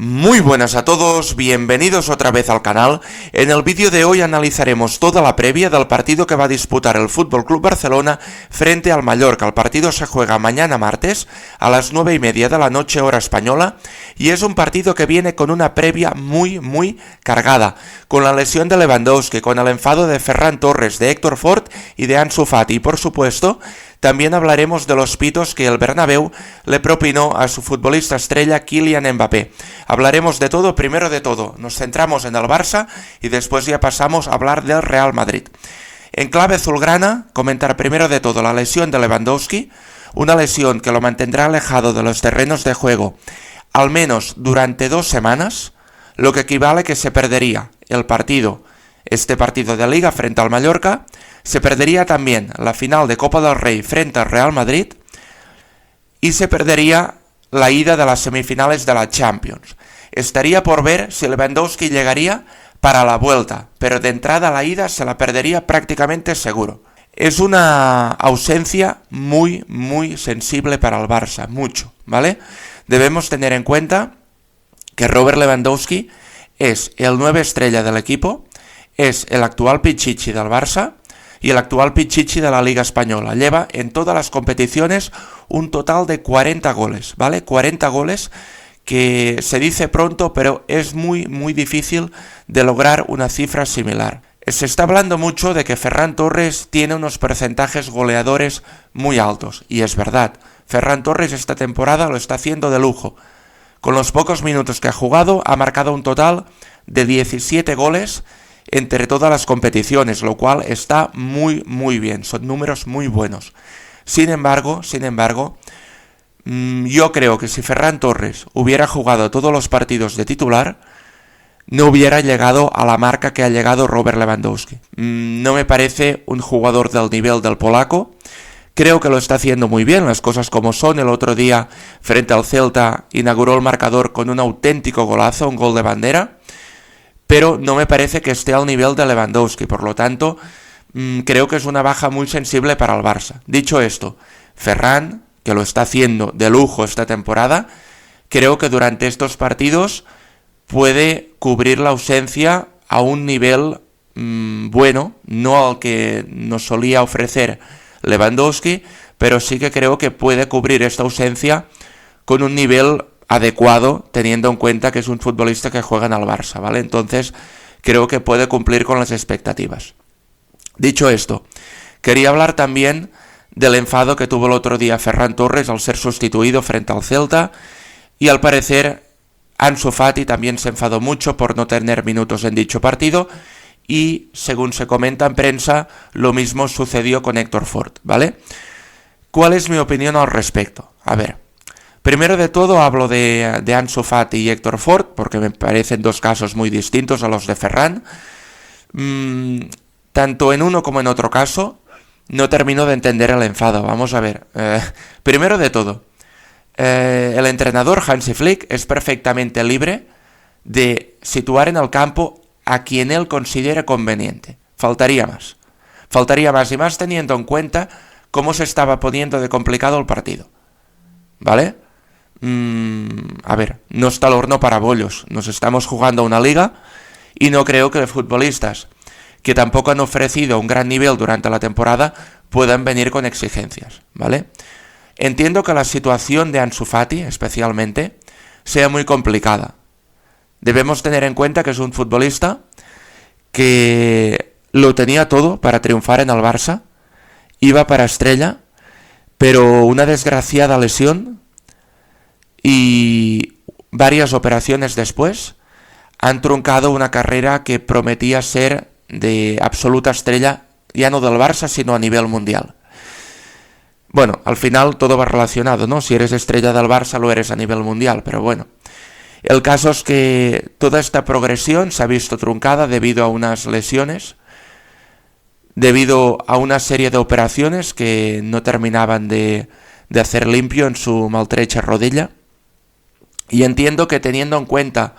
Muy buenas a todos, bienvenidos otra vez al canal. En el vídeo de hoy analizaremos toda la previa del partido que va a disputar el FC Barcelona frente al Mallorca. El partido se juega mañana martes a las 9:30 de la noche hora española y es un partido que viene con una previa muy cargada, con la lesión de Lewandowski, con el enfado de Ferran Torres, de Héctor Fort y de Ansu Fati y por supuesto también hablaremos de los pitos que el Bernabéu le propinó a su futbolista estrella Kylian Mbappé. Hablaremos de todo, primero de todo, nos centramos en el Barça y después ya pasamos a hablar del Real Madrid. En clave azulgrana, comentar primero de todo la lesión de Lewandowski, una lesión que lo mantendrá alejado de los terrenos de juego al menos durante 2 semanas, lo que equivale a que se perdería este partido de Liga frente al Mallorca. Se perdería también la final de Copa del Rey frente al Real Madrid y se perdería la ida de las semifinales de la Champions. Estaría por ver si Lewandowski llegaría para la vuelta, pero de entrada la ida se la perdería prácticamente seguro. Es una ausencia muy sensible para el Barça, mucho, ¿vale? Debemos tener en cuenta que Robert Lewandowski es el 9 estrella del equipo, es el actual Pichichi del Barça y el actual Pichichi de la Liga Española. Lleva en todas las competiciones un total de 40 goles, ¿vale? 40 goles que se dice pronto, pero es muy difícil de lograr una cifra similar. Se está hablando mucho de que Ferran Torres tiene unos porcentajes goleadores muy altos, y es verdad. Ferran Torres esta temporada lo está haciendo de lujo. Con los pocos minutos que ha jugado, ha marcado un total de 17 goles entre todas las competiciones, lo cual está muy bien, son números muy buenos. Sin embargo, yo creo que si Ferran Torres hubiera jugado todos los partidos de titular, no hubiera llegado a la marca que ha llegado Robert Lewandowski. No me parece un jugador del nivel del polaco. Creo que lo está haciendo muy bien, las cosas como son. El otro día, frente al Celta, inauguró el marcador con un auténtico golazo, un gol de bandera, pero no me parece que esté al nivel de Lewandowski, por lo tanto, creo que es una baja muy sensible para el Barça. Dicho esto, Ferran, que lo está haciendo de lujo esta temporada, creo que durante estos partidos puede cubrir la ausencia a un nivel bueno, no al que nos solía ofrecer Lewandowski, pero sí que creo que puede cubrir esta ausencia con un nivel adecuado, teniendo en cuenta que es un futbolista que juega en el Barça, ¿vale? Entonces, creo que puede cumplir con las expectativas. Dicho esto, quería hablar también del enfado que tuvo el otro día Ferran Torres al ser sustituido frente al Celta, y al parecer Ansu Fati también se enfadó mucho por no tener minutos en dicho partido, y según se comenta en prensa, lo mismo sucedió con Héctor Fort, ¿vale? ¿Cuál es mi opinión al respecto? A ver, primero de todo hablo de Ansu Fati y Héctor Fort, porque me parecen dos casos muy distintos a los de Ferran. Tanto en uno como en otro caso, no termino de entender el enfado. Vamos a ver. Primero de todo, el entrenador Hansi Flick es perfectamente libre de situar en el campo a quien él considere conveniente. Faltaría más, y más teniendo en cuenta cómo se estaba poniendo de complicado el partido, ¿vale? A ver, no está el horno para bollos. Nos estamos jugando una liga y no creo que futbolistas que tampoco han ofrecido un gran nivel durante la temporada puedan venir con exigencias, ¿vale? Entiendo que la situación de Ansu Fati, especialmente, sea muy complicada. Debemos tener en cuenta que es un futbolista que lo tenía todo para triunfar en el Barça, iba para estrella, pero una desgraciada lesión y varias operaciones después han truncado una carrera que prometía ser de absoluta estrella, ya no del Barça, sino a nivel mundial. Bueno, al final todo va relacionado, ¿no? Si eres estrella del Barça, lo eres a nivel mundial, pero bueno. El caso es que toda esta progresión se ha visto truncada debido a unas lesiones, debido a una serie de operaciones que no terminaban de hacer limpio en su maltrecha rodilla. Y entiendo que teniendo en cuenta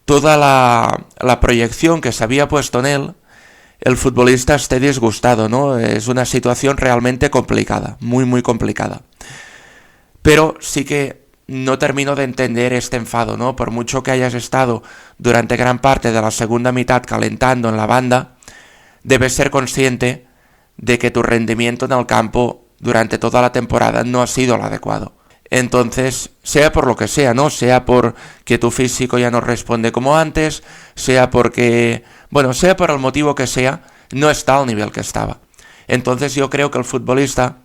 toda la proyección que se había puesto en él, el futbolista esté disgustado, ¿no? Es una situación realmente complicada, muy complicada. Pero sí que no termino de entender este enfado, ¿no? Por mucho que hayas estado durante gran parte de la segunda mitad calentando en la banda, debes ser consciente de que tu rendimiento en el campo durante toda la temporada no ha sido el adecuado. Entonces, sea por lo que sea, ¿no? Sea porque tu físico ya no responde como antes, sea porque, sea por el motivo que sea, no está al nivel que estaba. Entonces yo creo que el futbolista,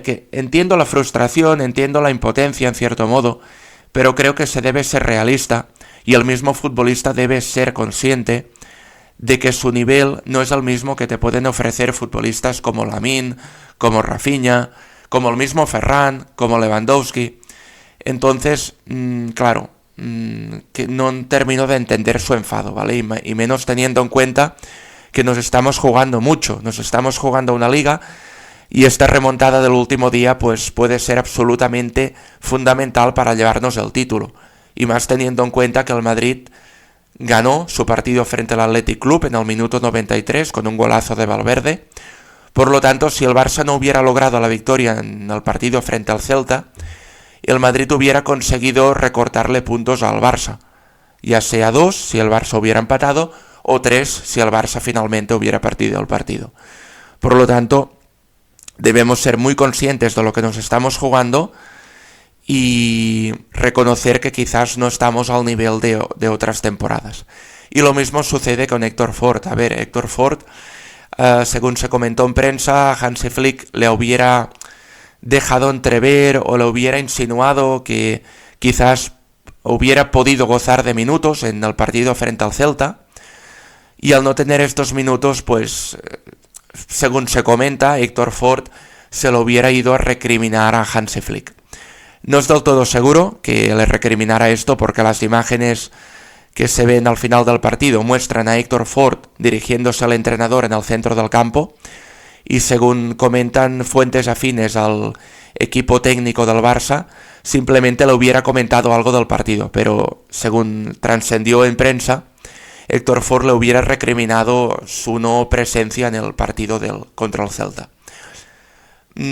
que entiendo la frustración, entiendo la impotencia en cierto modo, pero creo que se debe ser realista y el mismo futbolista debe ser consciente de que su nivel no es el mismo que te pueden ofrecer futbolistas como Lamine, como Rafinha, como el mismo Ferran, como Lewandowski. Entonces, que no termino de entender su enfado, ¿vale? Y menos teniendo en cuenta que nos estamos jugando mucho, nos estamos jugando una liga y esta remontada del último día pues puede ser absolutamente fundamental para llevarnos el título. Y más teniendo en cuenta que el Madrid ganó su partido frente al Athletic Club en el minuto 93 con un golazo de Valverde. Por lo tanto, si el Barça no hubiera logrado la victoria en el partido frente al Celta, el Madrid hubiera conseguido recortarle puntos al Barça, ya sea 2 si el Barça hubiera empatado o 3 si el Barça finalmente hubiera perdido el partido. Por lo tanto, debemos ser muy conscientes de lo que nos estamos jugando y reconocer que quizás no estamos al nivel de otras temporadas. Y lo mismo sucede con Héctor Ford. Héctor Ford, según se comentó en prensa, Hansi Flick le hubiera dejado entrever o le hubiera insinuado que quizás hubiera podido gozar de minutos en el partido frente al Celta, y al no tener estos minutos, pues, según se comenta, Héctor Ford se lo hubiera ido a recriminar a Hansi Flick. No es del todo seguro que le recriminara esto, porque las imágenes que se ven al final del partido muestran a Héctor Ford dirigiéndose al entrenador en el centro del campo, y según comentan fuentes afines al equipo técnico del Barça, simplemente le hubiera comentado algo del partido, pero según trascendió en prensa, Héctor Ford le hubiera recriminado su no presencia en el partido contra el Celta.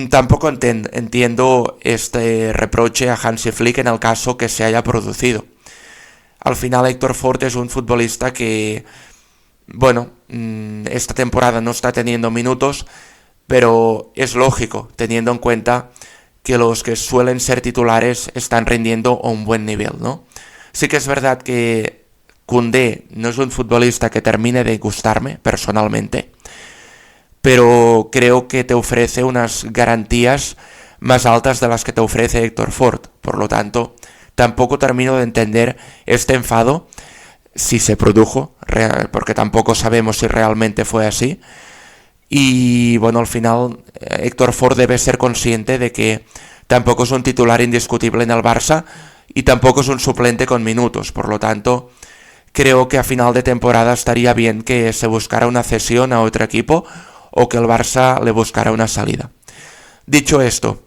Tampoco entiendo este reproche a Hansi Flick en el caso que se haya producido. Al final Héctor Ford es un futbolista que, esta temporada no está teniendo minutos, pero es lógico, teniendo en cuenta que los que suelen ser titulares están rindiendo a un buen nivel, ¿no? Sí que es verdad que Koundé no es un futbolista que termine de gustarme personalmente, pero creo que te ofrece unas garantías más altas de las que te ofrece Héctor Ford. Por lo tanto, tampoco termino de entender este enfado, si se produjo, porque tampoco sabemos si realmente fue así. Y al final Héctor Ford debe ser consciente de que tampoco es un titular indiscutible en el Barça y tampoco es un suplente con minutos. Por lo tanto, creo que a final de temporada estaría bien que se buscara una cesión a otro equipo o que el Barça le buscara una salida. Dicho esto,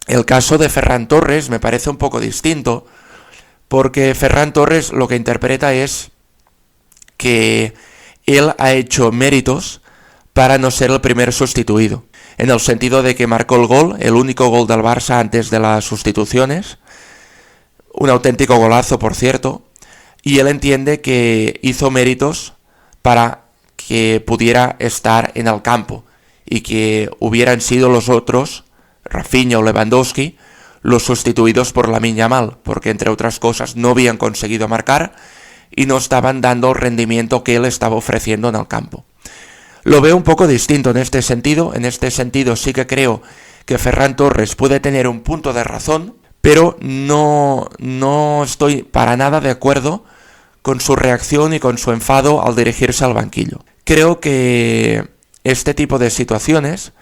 el caso de Ferran Torres me parece un poco distinto, porque Ferran Torres lo que interpreta es que él ha hecho méritos para no ser el primer sustituido, en el sentido de que marcó el gol, el único gol del Barça antes de las sustituciones, un auténtico golazo, por cierto, y él entiende que hizo méritos para que pudiera estar en el campo y que hubieran sido los otros, Rafinha o Lewandowski, los sustituidos por Lamine Yamal, porque entre otras cosas no habían conseguido marcar y no estaban dando el rendimiento que él estaba ofreciendo en el campo. Lo veo un poco distinto en este sentido sí que creo que Ferran Torres puede tener un punto de razón, pero no estoy para nada de acuerdo con su reacción y con su enfado al dirigirse al banquillo. Creo que este tipo de situaciones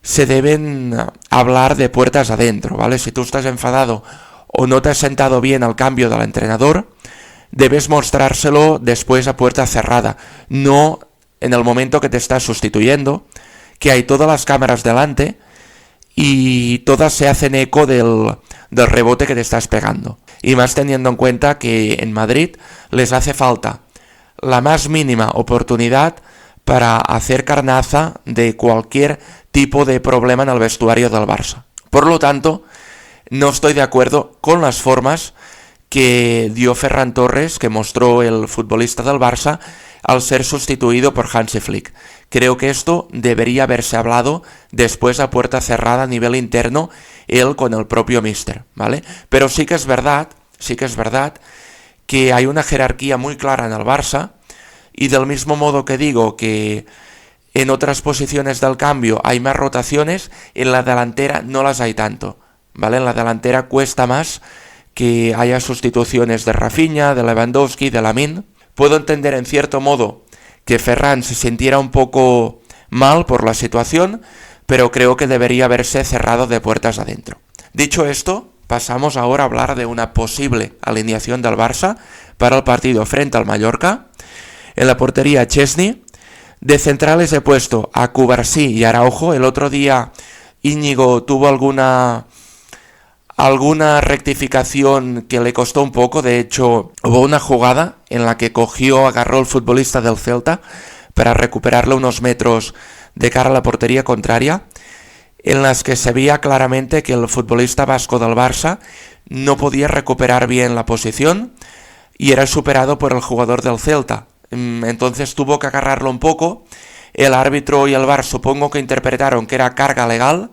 se deben hablar de puertas adentro, ¿vale? Si tú estás enfadado o no te has sentado bien al cambio del entrenador, debes mostrárselo después a puerta cerrada, no en el momento que te estás sustituyendo, que hay todas las cámaras delante y todas se hacen eco del rebote que te estás pegando. Y más teniendo en cuenta que en Madrid les hace falta la más mínima oportunidad para hacer carnaza de cualquier tipo de problema en el vestuario del Barça. Por lo tanto, no estoy de acuerdo con las formas que dio Ferran Torres, que mostró el futbolista del Barça, al ser sustituido por Hansi Flick. Creo que esto debería haberse hablado después a puerta cerrada a nivel interno, él con el propio míster, ¿vale? Pero sí que es verdad que hay una jerarquía muy clara en el Barça, y del mismo modo que digo que en otras posiciones del cambio hay más rotaciones, en la delantera no las hay tanto, ¿vale? En la delantera cuesta más que haya sustituciones de Rafinha, de Lewandowski, de Lamine. Puedo entender en cierto modo que Ferran se sintiera un poco mal por la situación, pero creo que debería haberse cerrado de puertas adentro. Dicho esto, pasamos ahora a hablar de una posible alineación del Barça para el partido frente al Mallorca. En la portería Chesney. De centrales he puesto a Cubarsí y Araujo. El otro día Íñigo tuvo alguna rectificación que le costó un poco. De hecho, hubo una jugada en la que agarró el futbolista del Celta para recuperarle unos metros de cara a la portería contraria, en las que se veía claramente que el futbolista vasco del Barça no podía recuperar bien la posición y era superado por el jugador del Celta. Entonces tuvo que agarrarlo un poco. El árbitro y el VAR supongo que interpretaron que era carga legal,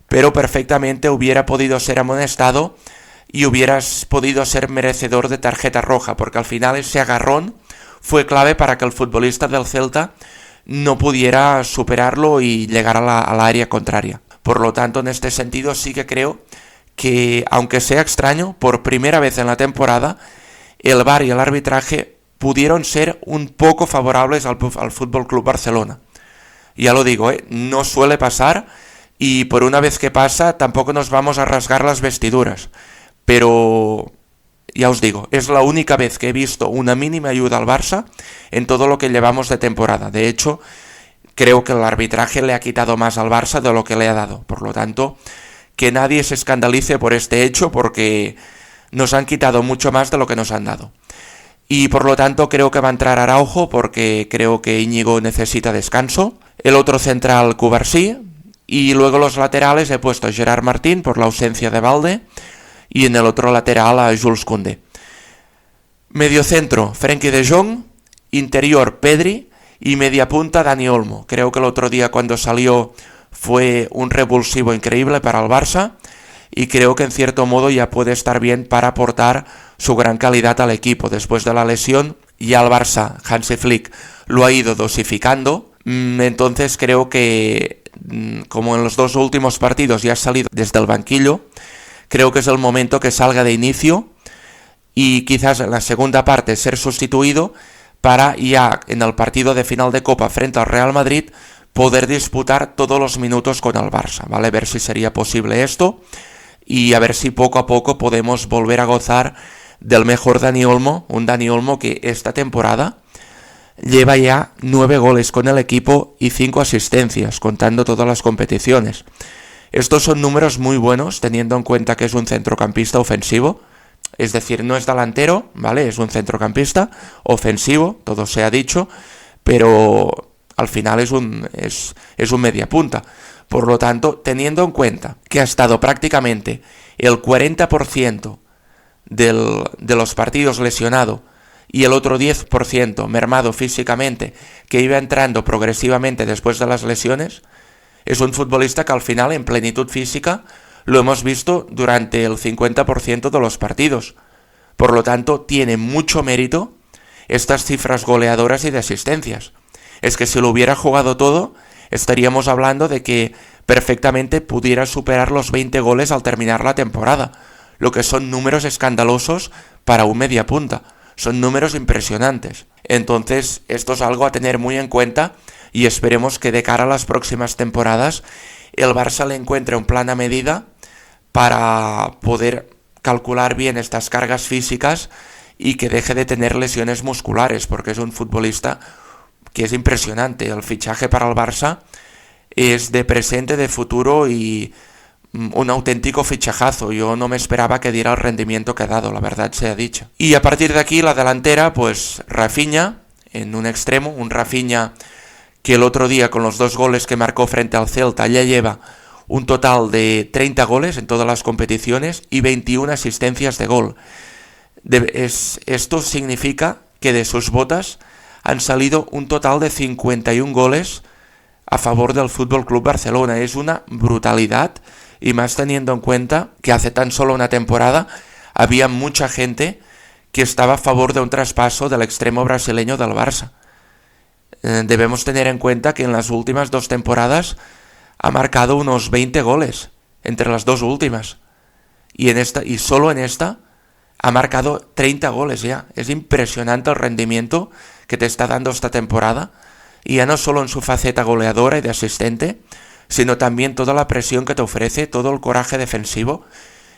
pero perfectamente hubiera podido ser amonestado y hubieras podido ser merecedor de tarjeta roja, porque al final ese agarrón fue clave para que el futbolista del Celta no pudiera superarlo y llegar a la área contraria. Por lo tanto, en este sentido sí que creo que, aunque sea extraño, por primera vez en la temporada, el VAR y el arbitraje pudieron ser un poco favorables al Fútbol Club Barcelona. Ya lo digo, no suele pasar, y por una vez que pasa tampoco nos vamos a rasgar las vestiduras, pero ya os digo, es la única vez que he visto una mínima ayuda al Barça en todo lo que llevamos de temporada. De hecho, creo que el arbitraje le ha quitado más al Barça de lo que le ha dado. Por lo tanto, que nadie se escandalice por este hecho, porque nos han quitado mucho más de lo que nos han dado. Y por lo tanto creo que va a entrar Araujo, porque creo que Íñigo necesita descanso. El otro central, Cubarsí. Y luego los laterales he puesto a Gerard Martín por la ausencia de Balde, y en el otro lateral a Jules Koundé. Mediocentro, Frenkie de Jong. Interior, Pedri. Y media punta, Dani Olmo. Creo que el otro día cuando salió fue un revulsivo increíble para el Barça, y creo que en cierto modo ya puede estar bien para aportar su gran calidad al equipo. Después de la lesión, ya el Barça, Hansi Flick, lo ha ido dosificando. Entonces creo que, como en los dos últimos partidos ya ha salido desde el banquillo, creo que es el momento que salga de inicio y quizás en la segunda parte ser sustituido, para ya en el partido de final de Copa frente al Real Madrid poder disputar todos los minutos con el Barça, ¿vale? A ver si sería posible esto, y a ver si poco a poco podemos volver a gozar del mejor Dani Olmo, un Dani Olmo que esta temporada lleva ya 9 goles con el equipo y 5 asistencias, contando todas las competiciones. Estos son números muy buenos, teniendo en cuenta que es un centrocampista ofensivo, es decir, no es delantero, ¿vale? Es un centrocampista ofensivo, todo se ha dicho, pero al final es un mediapunta. Por lo tanto, teniendo en cuenta que ha estado prácticamente el 40% de los partidos lesionado y el otro 10% mermado físicamente, que iba entrando progresivamente después de las lesiones, es un futbolista que al final, en plenitud física, lo hemos visto durante el 50% de los partidos. Por lo tanto, tiene mucho mérito estas cifras goleadoras y de asistencias. Es que si lo hubiera jugado todo, estaríamos hablando de que perfectamente pudiera superar los 20 goles al terminar la temporada, lo que son números escandalosos para un mediapunta. Son números impresionantes. Entonces, esto es algo a tener muy en cuenta, y esperemos que de cara a las próximas temporadas el Barça le encuentre un plan a medida para poder calcular bien estas cargas físicas y que deje de tener lesiones musculares, porque es un futbolista que es impresionante. El fichaje para el Barça es de presente, de futuro, y un auténtico fichajazo. Yo no me esperaba que diera el rendimiento que ha dado, la verdad sea dicha. Y a partir de aquí la delantera, pues Rafinha en un extremo, un Rafinha que el otro día con los 2 goles que marcó frente al Celta ya lleva un total de 30 goles en todas las competiciones y 21 asistencias de gol. Esto significa que de sus botas han salido un total de 51 goles a favor del Fútbol Club Barcelona. Es una brutalidad, y más teniendo en cuenta que hace tan solo una temporada había mucha gente que estaba a favor de un traspaso del extremo brasileño del Barça. Debemos tener en cuenta que en las últimas 2 temporadas ha marcado unos 20 goles entre las 2 últimas, y solo en esta ha marcado 30 goles ya. Es impresionante el rendimiento que te está dando esta temporada, y ya no solo en su faceta goleadora y de asistente, sino también toda la presión que te ofrece, todo el coraje defensivo,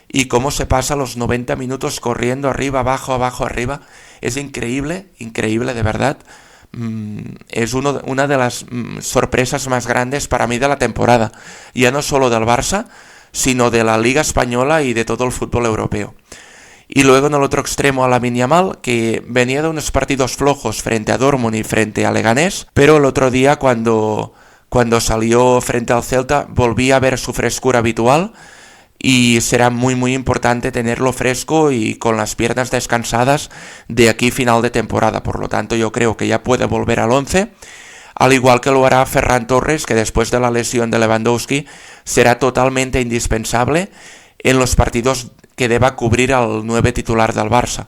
y cómo se pasa los 90 minutos corriendo arriba, abajo, abajo, arriba. Es increíble, increíble de verdad. Es una de las sorpresas más grandes para mí de la temporada, ya no solo del Barça, sino de la Liga Española y de todo el fútbol europeo. Y luego en el otro extremo a Lamine Yamal, que venía de unos partidos flojos frente a Dortmund y frente a Leganés, pero el otro día cuando salió frente al Celta volví a ver su frescura habitual, y será muy muy importante tenerlo fresco y con las piernas descansadas de aquí final de temporada. Por lo tanto, yo creo que ya puede volver al 11, al igual que lo hará Ferran Torres, que después de la lesión de Lewandowski será totalmente indispensable en los partidos que deba cubrir al 9 titular del Barça.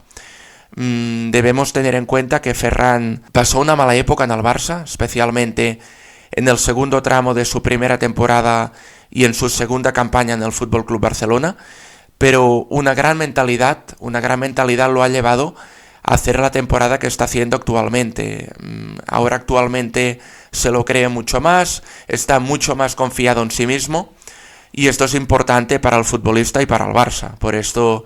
Debemos tener en cuenta que Ferran pasó una mala época en el Barça, especialmente en el segundo tramo de su primera temporada y en su segunda campaña en el Fútbol Club Barcelona, pero una gran mentalidad lo ha llevado a hacer la temporada que está haciendo actualmente. Ahora actualmente se lo cree mucho más, está mucho más confiado en sí mismo, y esto es importante para el futbolista y para el Barça. Por esto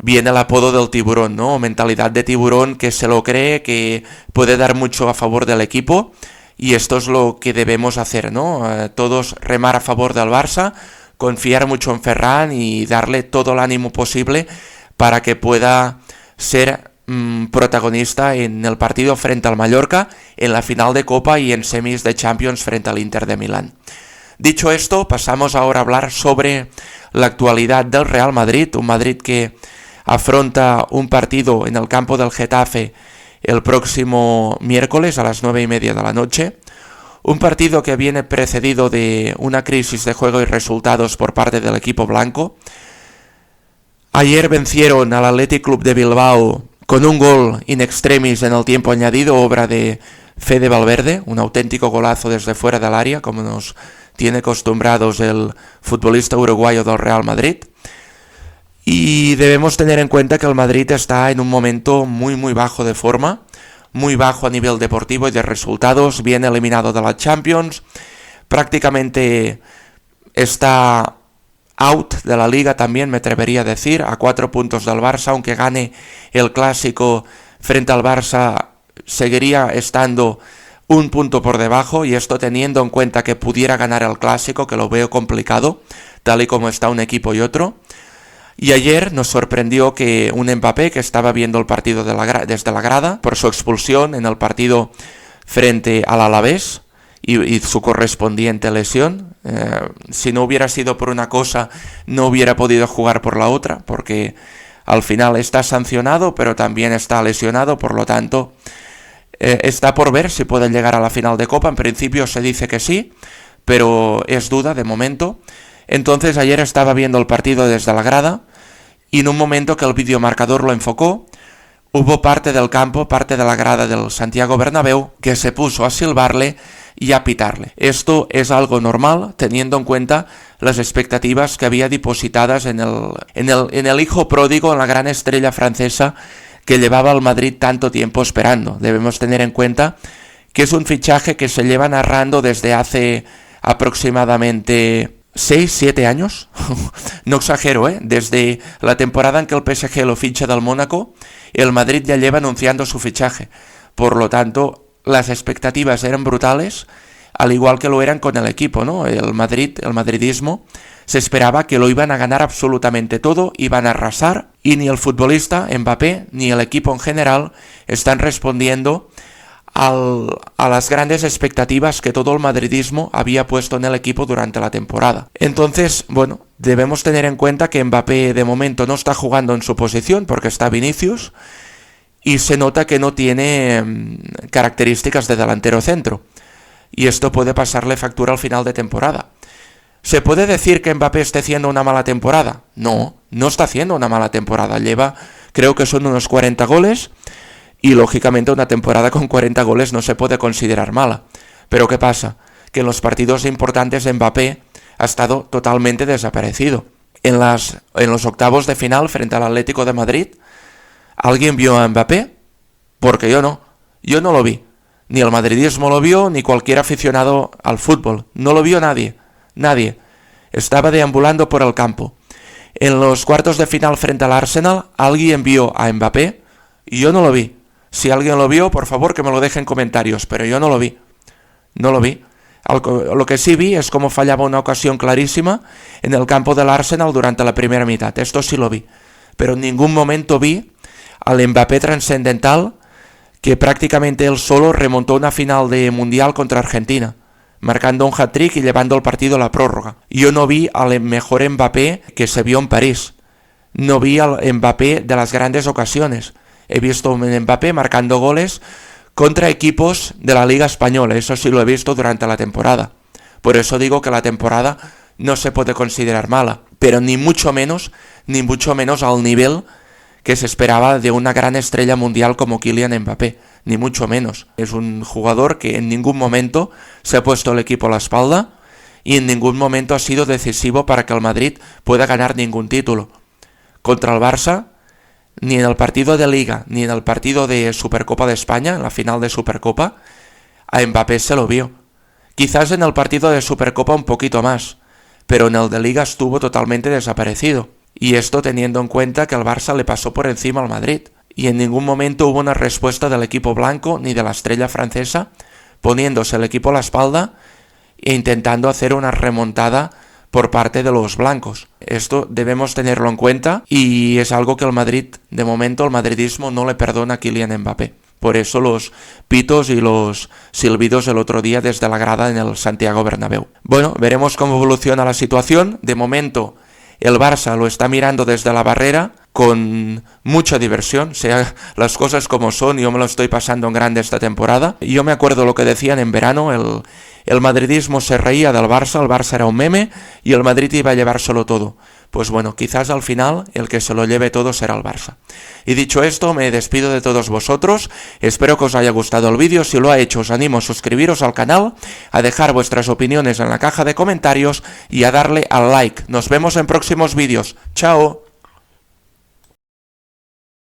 viene el apodo del tiburón, ¿no? Mentalidad de tiburón, que se lo cree, que puede dar mucho a favor del equipo. Y esto es lo que debemos hacer, ¿no? Todos remar a favor del Barça, confiar mucho en Ferran y darle todo el ánimo posible para que pueda ser protagonista en el partido frente al Mallorca, en la final de Copa y en semis de Champions frente al Inter de Milán. Dicho esto, pasamos ahora a hablar sobre la actualidad del Real Madrid, un Madrid que afronta un partido en el campo del Getafe el próximo miércoles a las 9:30 de la noche. Un partido que viene precedido de una crisis de juego y resultados por parte del equipo blanco. Ayer vencieron al Athletic Club de Bilbao con un gol in extremis en el tiempo añadido, obra de Fede Valverde, un auténtico golazo desde fuera del área, como nos tiene acostumbrados el futbolista uruguayo del Real Madrid. Y debemos tener en cuenta que el Madrid está en un momento muy muy bajo de forma, muy bajo a nivel deportivo y de resultados, viene eliminado de la Champions, prácticamente está out de la Liga también, me atrevería a decir, a 4 puntos del Barça. Aunque gane el Clásico frente al Barça, seguiría estando un punto por debajo, y esto teniendo en cuenta que pudiera ganar el Clásico, que lo veo complicado, tal y como está un equipo y otro. Y ayer nos sorprendió que un Mbappé, que estaba viendo el partido desde la grada por su expulsión en el partido frente al Alavés y su correspondiente lesión, si no hubiera sido por una cosa no hubiera podido jugar por la otra, porque al final está sancionado pero también está lesionado. Por lo tanto está por ver si puede llegar a la final de Copa. En principio se dice que sí, pero es duda de momento. Entonces ayer estaba viendo el partido desde la grada, y en un momento que el videomarcador lo enfocó, hubo parte del campo, parte de la grada del Santiago Bernabéu, que se puso a silbarle y a pitarle. Esto es algo normal, teniendo en cuenta las expectativas que había depositadas en el hijo pródigo, en la gran estrella francesa que llevaba al Madrid tanto tiempo esperando. Debemos tener en cuenta que es un fichaje que se lleva narrando desde hace aproximadamente 6-7 años, no exagero, desde la temporada en que el PSG lo ficha del Mónaco, el Madrid ya lleva anunciando su fichaje. Por lo tanto, las expectativas eran brutales, al igual que lo eran con el equipo, ¿no? El madridismo, se esperaba que lo iban a ganar absolutamente todo, iban a arrasar, y ni el futbolista Mbappé ni el equipo en general están respondiendo a las grandes expectativas que todo el madridismo había puesto en el equipo durante la temporada. Entonces, bueno, debemos tener en cuenta que Mbappé de momento no está jugando en su posición porque está Vinicius y se nota que no tiene características de delantero centro. Y esto puede pasarle factura al final de temporada. ¿Se puede decir que Mbappé esté haciendo una mala temporada? No, no está haciendo una mala temporada. Lleva, creo que son unos 40 goles. Y lógicamente una temporada con 40 goles no se puede considerar mala. Pero ¿qué pasa? Que en los partidos importantes Mbappé ha estado totalmente desaparecido. En los octavos de final frente al Atlético de Madrid, ¿alguien vio a Mbappé? Porque yo no lo vi. Ni el madridismo lo vio, ni cualquier aficionado al fútbol. No lo vio nadie. Estaba deambulando por el campo. En los cuartos de final frente al Arsenal, ¿alguien vio a Mbappé? Y yo no lo vi. Si alguien lo vio, por favor que me lo deje en comentarios, pero yo no lo vi. Lo que sí vi es cómo fallaba una ocasión clarísima en el campo del Arsenal durante la primera mitad. Esto sí lo vi. Pero en ningún momento vi al Mbappé trascendental que prácticamente él solo remontó una final de Mundial contra Argentina, marcando un hat-trick y llevando el partido a la prórroga. Yo no vi al mejor Mbappé que se vio en París. No vi al Mbappé de las grandes ocasiones. He visto un Mbappé marcando goles contra equipos de la Liga Española. Eso sí lo he visto durante la temporada. Por eso digo que la temporada no se puede considerar mala. Pero ni mucho menos al nivel que se esperaba de una gran estrella mundial como Kylian Mbappé. Ni mucho menos. Es un jugador que en ningún momento se ha puesto el equipo a la espalda y en ningún momento ha sido decisivo para que el Madrid pueda ganar ningún título. Contra el Barça, ni en el partido de Liga, ni en el partido de Supercopa de España, en la final de Supercopa, a Mbappé se lo vio. Quizás en el partido de Supercopa un poquito más, pero en el de Liga estuvo totalmente desaparecido. Y esto teniendo en cuenta que el Barça le pasó por encima al Madrid. Y en ningún momento hubo una respuesta del equipo blanco ni de la estrella francesa, poniéndose el equipo a la espalda e intentando hacer una remontada por parte de los blancos. Esto debemos tenerlo en cuenta y es algo que el Madrid, de momento el madridismo no le perdona a Kylian Mbappé. Por eso los pitos y los silbidos el otro día desde la grada en el Santiago Bernabéu. Bueno, veremos cómo evoluciona la situación. De momento el Barça lo está mirando desde la barrera con mucha diversión, sea las cosas como son. Yo me lo estoy pasando en grande esta temporada. Yo me acuerdo lo que decían en verano, el madridismo se reía del Barça, el Barça era un meme y el Madrid iba a llevárselo todo. Pues bueno, quizás al final el que se lo lleve todo será el Barça. Y dicho esto, me despido de todos vosotros. Espero que os haya gustado el vídeo. Si lo ha hecho, os animo a suscribiros al canal, a dejar vuestras opiniones en la caja de comentarios y a darle al like. Nos vemos en próximos vídeos. ¡Chao!